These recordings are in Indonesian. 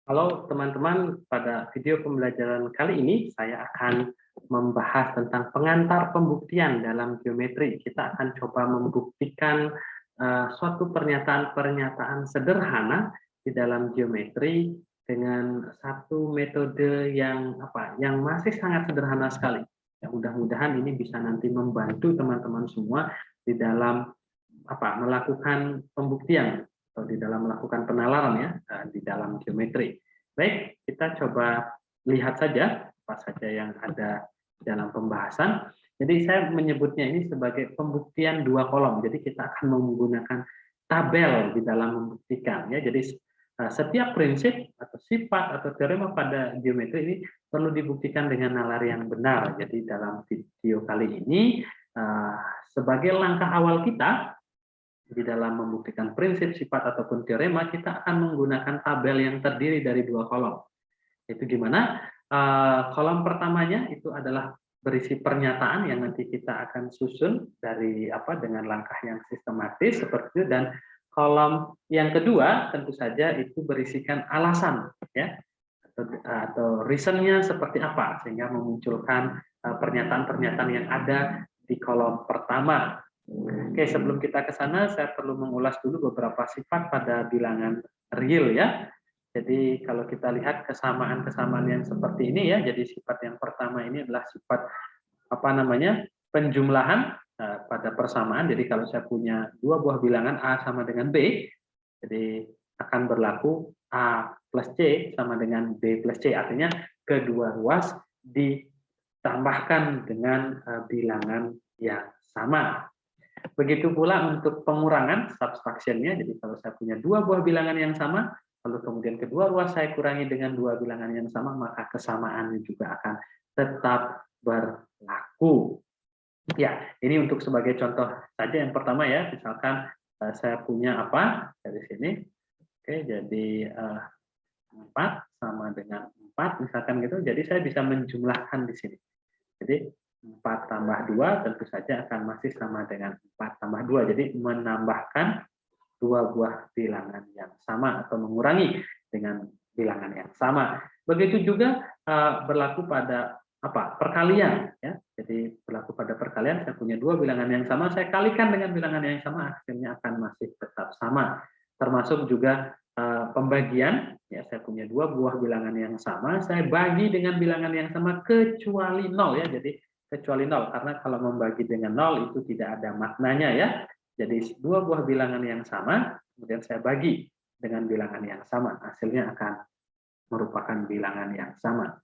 Halo teman-teman, pada video pembelajaran kali ini saya akan membahas tentang pengantar pembuktian dalam geometri. Kita akan coba membuktikan suatu pernyataan-pernyataan sederhana di dalam geometri dengan satu metode yang masih sangat sederhana sekali. Ya, mudah-mudahan ini bisa nanti membantu teman-teman semua di dalam melakukan pembuktian atau di dalam melakukan penalaran ya di dalam geometri. Baik, kita coba lihat saja apa saja yang ada dalam pembahasan. Jadi saya menyebutnya ini sebagai pembuktian dua kolom. Jadi kita akan menggunakan tabel di dalam membuktikan ya. Jadi setiap prinsip atau sifat atau teorema pada geometri ini perlu dibuktikan dengan nalar yang benar. Jadi dalam video kali ini sebagai langkah awal kita di dalam membuktikan prinsip, sifat, ataupun teorema, kita akan menggunakan tabel yang terdiri dari dua kolom. Itu gimana? Kolom pertamanya itu adalah berisi pernyataan yang nanti kita akan susun dengan langkah yang sistematis seperti itu, dan kolom yang kedua tentu saja itu berisikan alasan ya atau reasonnya seperti apa sehingga memunculkan pernyataan-pernyataan yang ada di kolom pertama. Oke, sebelum kita ke sana, saya perlu mengulas dulu beberapa sifat pada bilangan real ya. Jadi kalau kita lihat kesamaan-kesamaan yang seperti ini ya, jadi sifat yang pertama ini adalah sifat penjumlahan pada persamaan. Jadi kalau saya punya dua buah bilangan A sama dengan B, jadi akan berlaku A plus C sama dengan B plus C. Artinya kedua ruas ditambahkan dengan bilangan yang sama. Begitu pula untuk pengurangan subtraction-nya. Jadi kalau saya punya dua buah bilangan yang sama, lalu kemudian kedua ruas saya kurangi dengan dua bilangan yang sama, maka kesamaannya juga akan tetap berlaku. Ya, ini untuk sebagai contoh saja yang pertama ya. Misalkan saya punya apa dari sini. Oke, jadi 4 sama dengan 4 misalkan gitu. Jadi saya bisa menjumlahkan di sini. Jadi 4 tambah 2 tentu saja akan masih sama dengan 4 tambah 2. Jadi menambahkan dua buah bilangan yang sama atau mengurangi dengan bilangan yang sama. Begitu juga berlaku pada perkalian ya. Jadi berlaku pada perkalian, saya punya dua bilangan yang sama, saya kalikan dengan bilangan yang sama, akhirnya akan masih tetap sama. Termasuk juga pembagian ya, saya punya dua buah bilangan yang sama, saya bagi dengan bilangan yang sama kecuali 0 ya. Jadi kecuali 0, karena kalau membagi dengan 0 itu tidak ada maknanya ya. Jadi dua buah bilangan yang sama, kemudian saya bagi dengan bilangan yang sama, hasilnya akan merupakan bilangan yang sama.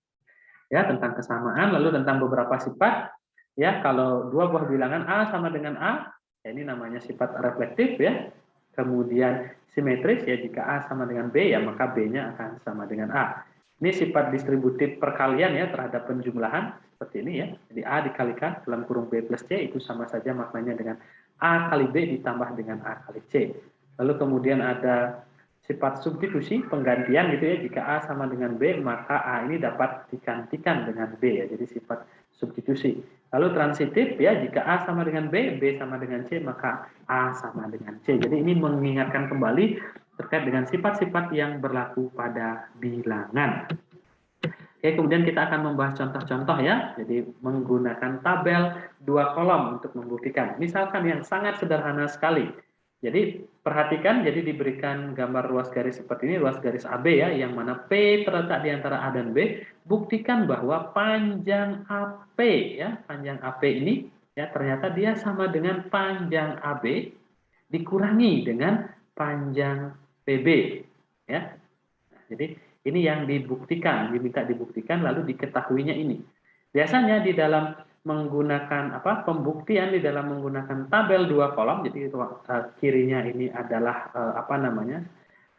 Ya, tentang kesamaan, lalu tentang beberapa sifat, ya kalau dua buah bilangan A sama dengan A, ya ini namanya sifat reflektif ya. Kemudian simetris ya, jika A sama dengan B ya maka B-nya akan sama dengan A. Ini sifat distributif perkalian ya terhadap penjumlahan seperti ini ya. Jadi A dikalikan dalam kurung B plus C itu sama saja maknanya dengan A kali B ditambah dengan A kali C. Lalu kemudian ada sifat substitusi penggantian gitu ya. Jika A sama dengan B maka A ini dapat digantikan dengan B ya. Jadi sifat substitusi. Lalu transitif ya, jika A sama dengan B, B sama dengan C, maka A sama dengan C. Jadi ini mengingatkan kembali terkait dengan sifat-sifat yang berlaku pada bilangan. Oke, kemudian kita akan membahas contoh-contoh ya. Jadi menggunakan tabel dua kolom untuk membuktikan. Misalkan yang sangat sederhana sekali. Jadi perhatikan, jadi diberikan gambar ruas garis seperti ini, ruas garis AB ya, yang mana P terletak di antara A dan B. Buktikan bahwa panjang AP ya, panjang AP ini ya ternyata dia sama dengan panjang AB dikurangi dengan panjang PB ya. Jadi ini yang dibuktikan, diminta dibuktikan lalu diketahuinya ini. Biasanya di dalam menggunakan pembuktian di dalam menggunakan tabel dua kolom, jadi kirinya ini adalah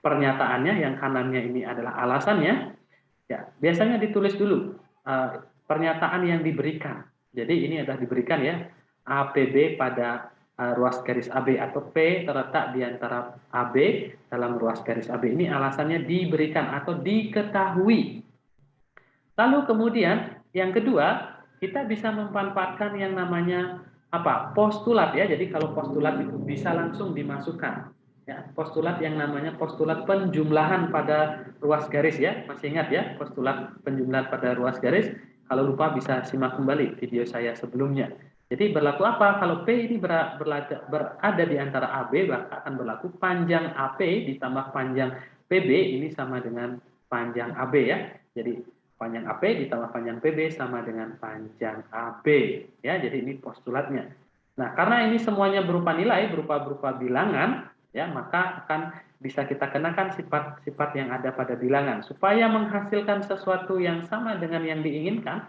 pernyataannya, yang kanannya ini adalah alasannya. Ya, biasanya ditulis dulu pernyataan yang diberikan. Jadi ini adalah diberikan ya, APB pada ruas garis AB atau P terletak di antara AB dalam ruas garis AB ini, alasannya diberikan atau diketahui. Lalu kemudian yang kedua, kita bisa memanfaatkan yang namanya postulat ya. Jadi kalau postulat itu bisa langsung dimasukkan. Ya, postulat yang namanya postulat penjumlahan pada ruas garis ya. Masih ingat ya, postulat penjumlahan pada ruas garis? Kalau lupa bisa simak kembali video saya sebelumnya. Jadi berlaku apa? Kalau P ini berada di antara AB, maka akan berlaku panjang AP ditambah panjang PB ini sama dengan panjang AB ya. Jadi panjang AP ditambah panjang PB sama dengan panjang AB ya. Jadi ini postulatnya. Nah, karena ini semuanya berupa nilai, berupa bilangan, ya, maka akan bisa kita kenakan sifat-sifat yang ada pada bilangan. Supaya menghasilkan sesuatu yang sama dengan yang diinginkan,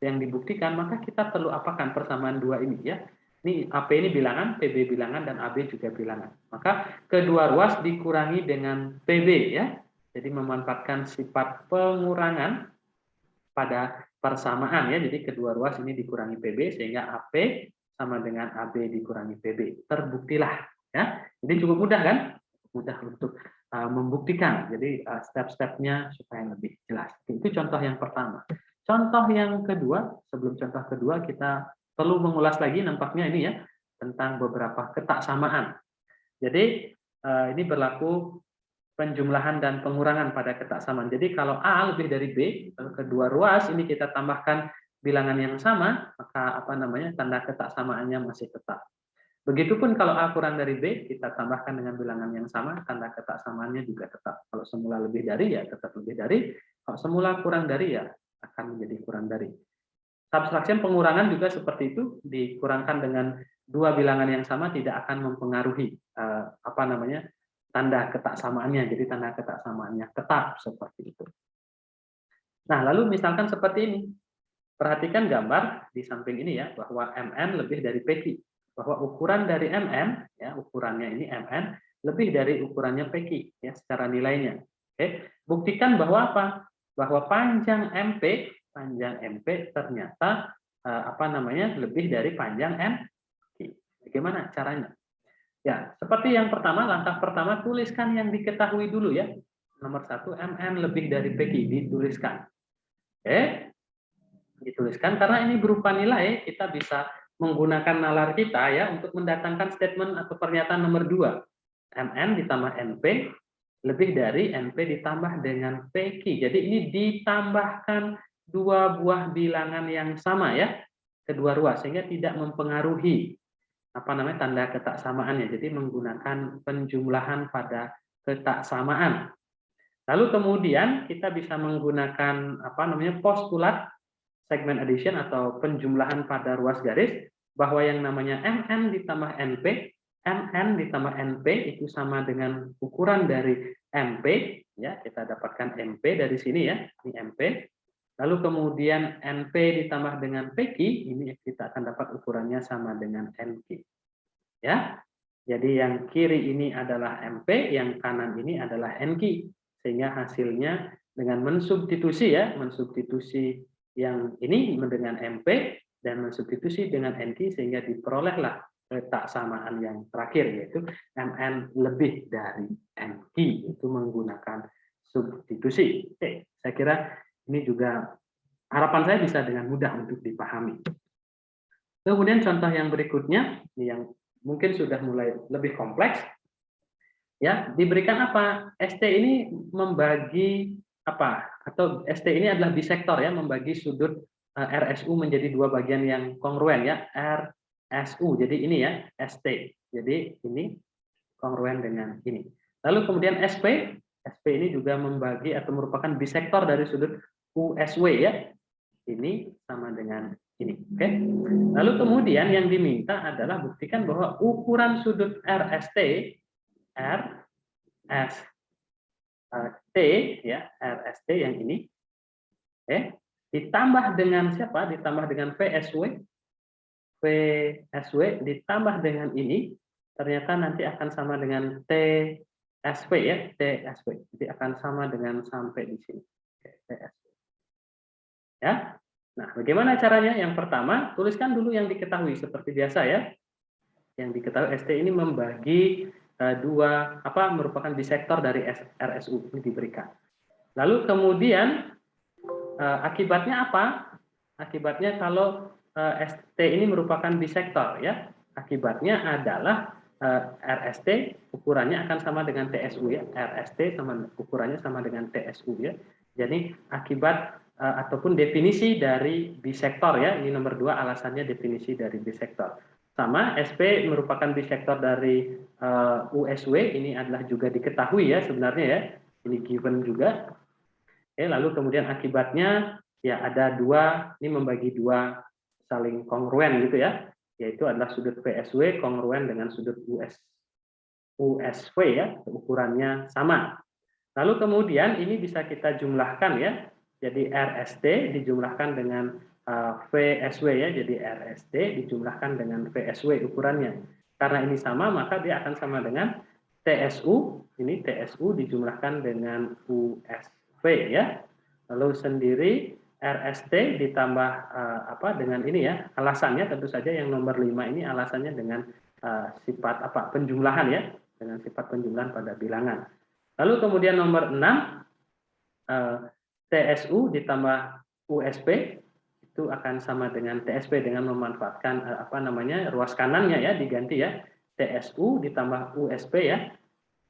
yang dibuktikan, maka kita perlu apakan persamaan dua ini ya. Ini AP ini bilangan, PB bilangan, dan AB juga bilangan. Maka kedua ruas dikurangi dengan PB ya. Jadi memanfaatkan sifat pengurangan pada persamaan ya. Jadi kedua ruas ini dikurangi PB sehingga AP sama dengan AB dikurangi PB. Terbuktilah ya. Jadi cukup mudah kan? Mudah untuk membuktikan. Jadi step-stepnya supaya lebih jelas. Itu contoh yang pertama. Contoh yang kedua, sebelum contoh kedua kita perlu mengulas lagi nampaknya ini ya tentang beberapa ketaksamaan. Jadi ini berlaku penjumlahan dan pengurangan pada ketaksamaan. Jadi kalau A lebih dari B, kalau kedua ruas ini kita tambahkan bilangan yang sama, maka tanda ketaksamaannya masih tetap. Begitupun kalau A kurang dari B, kita tambahkan dengan bilangan yang sama, tanda ketaksamaannya juga tetap. Kalau semula lebih dari, ya tetap lebih dari. Kalau semula kurang dari, ya akan menjadi kurang dari. Subtraction pengurangan juga seperti itu, dikurangkan dengan dua bilangan yang sama tidak akan mempengaruhi tanda ketaksamaannya. Jadi tanda ketaksamaannya tetap seperti itu. Nah, lalu misalkan seperti ini. Perhatikan gambar di samping ini ya, bahwa MN lebih dari PQ. Bahwa ukuran dari MN, ya ukurannya ini MN, lebih dari ukurannya PQ ya secara nilainya. Oke, buktikan bahwa apa? Bahwa panjang MP ternyata lebih dari panjang MQ. Bagaimana caranya? Ya, seperti yang pertama, langkah pertama tuliskan yang diketahui dulu ya. Nomor 1, MN lebih dari PQ, dituliskan. Oke, dituliskan karena ini berupa nilai, kita bisa menggunakan nalar kita ya untuk mendatangkan statement atau pernyataan nomor 2. MN ditambah NP lebih dari NP ditambah dengan PQ. Jadi ini ditambahkan dua buah bilangan yang sama ya, kedua ruas, sehingga tidak mempengaruhi tanda ketaksamaannya. Jadi menggunakan penjumlahan pada ketaksamaan. Lalu kemudian kita bisa menggunakan postulat segment addition atau penjumlahan pada ruas garis, bahwa yang namanya MN ditambah NP, MN ditambah NP itu sama dengan ukuran dari MP, ya kita dapatkan MP dari sini ya, ini MP. Lalu kemudian NP ditambah dengan PQ, ini kita akan dapat ukurannya sama dengan NQ. Ya, jadi yang kiri ini adalah MP, yang kanan ini adalah NQ, sehingga hasilnya dengan mensubstitusi ya, mensubstitusi yang ini dengan MP dan mensubstitusi dengan NQ sehingga diperolehlah ketaksamaan yang terakhir yaitu MN lebih dari NQ, itu menggunakan substitusi. Oke, saya kira ini juga harapan saya bisa dengan mudah untuk dipahami. Kemudian contoh yang berikutnya yang mungkin sudah mulai lebih kompleks. Ya, diberikan apa? ST ini membagi apa? Atau ST ini adalah bisektor ya, membagi sudut RSU menjadi dua bagian yang kongruen ya, RSU. Jadi ini ya, ST. Jadi ini kongruen dengan ini. Lalu kemudian SP, SP ini juga membagi atau merupakan bisektor dari sudut USW ya. Ini sama dengan ini. Oke. Lalu kemudian yang diminta adalah buktikan bahwa ukuran sudut RST ya, RST yang ini, ditambah dengan siapa? Ditambah dengan VSW ditambah dengan ini, ternyata nanti akan sama dengan TSV ya, TSV. Jadi akan sama dengan sampai di sini. TSV. Ya. Nah, bagaimana caranya? Yang pertama, tuliskan dulu yang diketahui seperti biasa ya. Yang diketahui ST ini membagi dua merupakan bisektor dari RSU ini diberikan. Lalu kemudian akibatnya apa? Akibatnya kalau ST ini merupakan bisektor ya. Akibatnya adalah RST ukurannya akan sama dengan TSU ya. RST sama ukurannya sama dengan TSU ya. Jadi akibat ataupun definisi dari bisektor ya. Ini nomor 2 alasannya definisi dari bisektor. Sama SP merupakan bisektor dari USW, ini adalah juga diketahui ya sebenarnya ya. Ini given juga. Oke, lalu kemudian akibatnya ya ada dua, ini membagi dua saling kongruen gitu ya, yaitu adalah sudut PSW kongruen dengan sudut USV ya, ukurannya sama. Lalu kemudian ini bisa kita jumlahkan ya, jadi RST dijumlahkan dengan VSW ya, jadi RST dijumlahkan dengan VSW ukurannya. Karena ini sama, maka dia akan sama dengan TSU, ini TSU dijumlahkan dengan USV ya. Lalu sendiri RST ditambah dengan ini ya, alasannya tentu saja yang nomor 5 ini alasannya dengan sifat penjumlahan ya, dengan sifat penjumlahan pada bilangan. Lalu kemudian nomor 6 TSU ditambah USP itu akan sama dengan TSP dengan memanfaatkan ruas kanannya ya, diganti ya, TSU ditambah USP ya,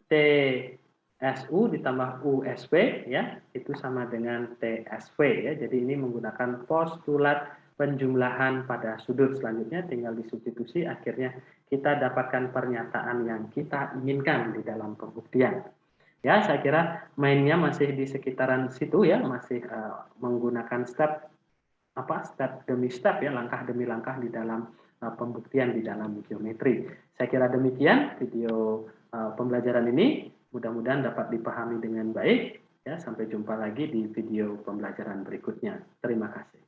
TSU ditambah USP ya, itu sama dengan TSV ya. Jadi ini menggunakan postulat penjumlahan pada sudut. Selanjutnya tinggal disubstitusi, akhirnya kita dapatkan pernyataan yang kita inginkan di dalam pembuktian. Ya, saya kira mainnya masih di sekitaran situ ya, masih menggunakan step demi step ya, langkah demi langkah di dalam pembuktian di dalam geometri. Saya kira demikian video pembelajaran ini, mudah-mudahan dapat dipahami dengan baik ya. Sampai jumpa lagi di video pembelajaran berikutnya. Terima kasih.